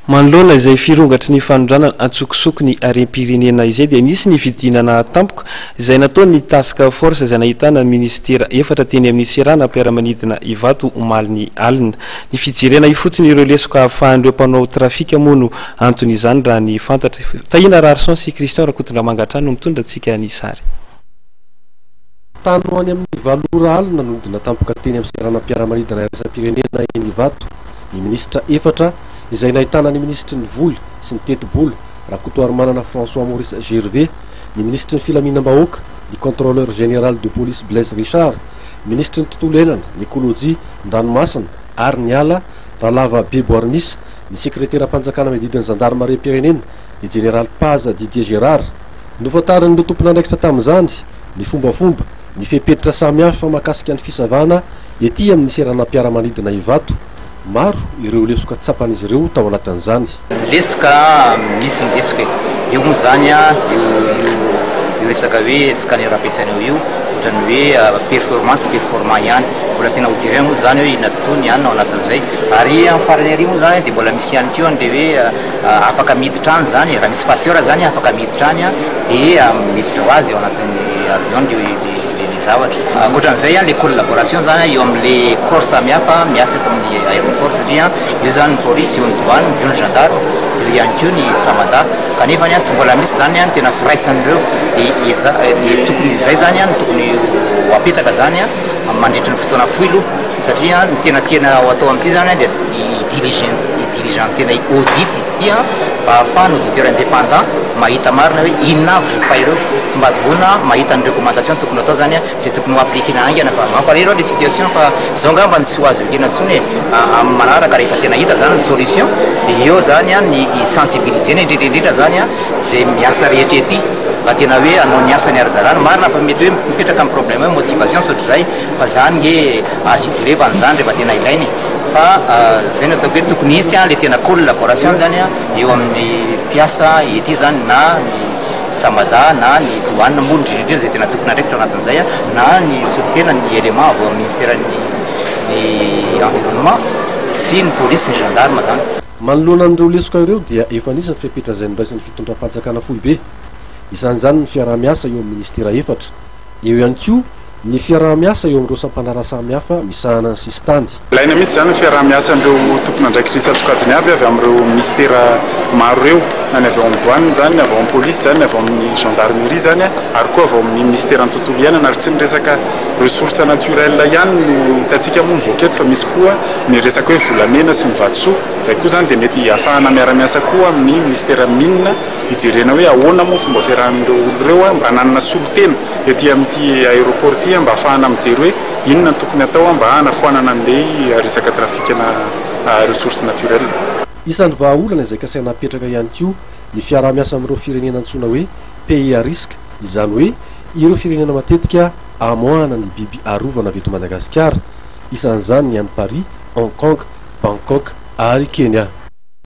manoloana izay firongatry ny fanondranana antsokosoko ny arem-pirenena izay dia nisy ny vidinana tampoka izay nataony tasika force izay nahitana ministera efatra teny amin'ny serana mpiara-manidina Ivato omaly ny alina ny fijerena ifotony ireo lesoka ahafahan'ireo mpanao trafika moa no antony izany raha ny fantatra. Tahina Rarson sy Christian Rakotondra Mangatrano mitondra antsika ny sary. Tany ho any amin'ny valora alina nodina tampoka teny amin'ny serana mpiara-manidina iraisam-pirenena eny Ivato ny ministra efatra izay nahitana ny ministry ny voly sy ny teti-bolo Rakotoarimanana François Maurice Gervais, ny ministry ny filaminam-bahoaka ny contrôleur général de police Blaise Richard, ministry ny tontolo iainana ny écologie Ndranomasina ary ny ala Ralava Bebo Armis, ny secrétaire ampanjakana medidiny gendarmerie-pirenena ny général Paza Didier Gérard. Novoatarin'ireo tompon'andraikitra tamin'izany ny fombafomba ny fepetritra samihafa mahakasika ny fisavana ety amin'ny serana mpiara-manidina Ivato. Maro ireo lesoka tsapan'izy ireo tao anatin'izany. Lesoka misy ny lesoka io moa zany io resaka hoe scanner ampiasainao io ohatrany hoe performance performant ihany mbola tena hojerena moa zany hoe inona tokoa ny anao anatin'izay ary amin'ny farany ary moa zany dia mbola misy ihany keo le hoe afaka miditra any zany raha misy passeur zany afaka miditra any dia miditra ho azy eo anatin'ny avion zavatra. Ohatran'izay le collaboration zany eo amin'le corps samihafa miasa eto amin'ny aéroport satria io zany ny police, io ny douane, io ny gendarme, io ihany koa ny samada kanefa tsy mbola misy zany tena firaisan'ireo dia tokony izay zany tokony ho apetraka zany mandritra ny fotoana foilo satria ny tena ho atao amin'ity zany dia diligent tena audit izy ity mba ahafahany auditeur indépendant mahita marina hoe inona avy fa ireo sy mba azoana mahita ny recommandation tokony atao zany zay tokony ho appliquena aingana fa mamparireo le situation fa zao ngamba ny tsy ho azo ekena ntsony amin'ny manaraka rehefa tena hita zany ny solution dia eo zany ny sensibilisena indrindraindrindra zany zay miasa rehetra ety mba tena hoe anao ny asa ny ara-dalàna marina fa mety hoe mipetraka amin'ny problème hoe motivation sotr'izay fa zany nge azo ijerevany zany rehefa tena ilainy fa zay natao hoe tokony hisy le tena collaboration zany eo amin'ny mpiasa ety zany na ny samada na ny douane moa indrindrindrindra zay tena tokony andraikitra anatin'izay na ny solitena ny élément avy amin'ny ministère ny environnement sy ny police ny gendarme zany. Manoloana an'ireo lesoka ireo dia efa nisy ny fepetra izay noraisin'ny fitondram-panjakana foibe isan'izany ny fiarah-miasa eo amin'ny ministera efatra eo ihany koa ny fiarah-miasa eo amin'ireo sampanara samihafa misahana ny sistany. Ilaina mihitsy zany ny fiarah-miasa amin'ireo tompon'andraikitra isatokajiny avy amin'ireo ministera maro ireo na ny avy ao amin'ny douane zany, ny avy ao amin'ny police zany, ny avy ao amin'ny gendarmerie zany ary koa avy ao amin'ny ministera ny tontolo iainana ary tsy ny resaka ressources naturelles ihany no hitantsika moa mivoaka eto fa misy koa ny resaka hoe volamena sy ny vatosoa izay koa zany dia mety ahafahana miara-miasa koa amin'ny ministera mine hijerena hoe ahoana moa fomba fiarahan'ireo olon'ireo mba hananana solotena ety amin'ity aéroport ity mba ahafahana mijery hoe inona ny tokony atao mba hanafoanana an'ilay resaka trafikana ressources naturelles. Isan'ny vahaolana izay kasaina apetraka ihany koa ny fiarah-miasa amin'ireo firenena antsoina hoe pays à risque izany hoe ireo firenena matetika amoahana ny biby arovana avy eto Madagasikara isan'izany ny any Paris, Hong Kong, Bangkok ary Kenya.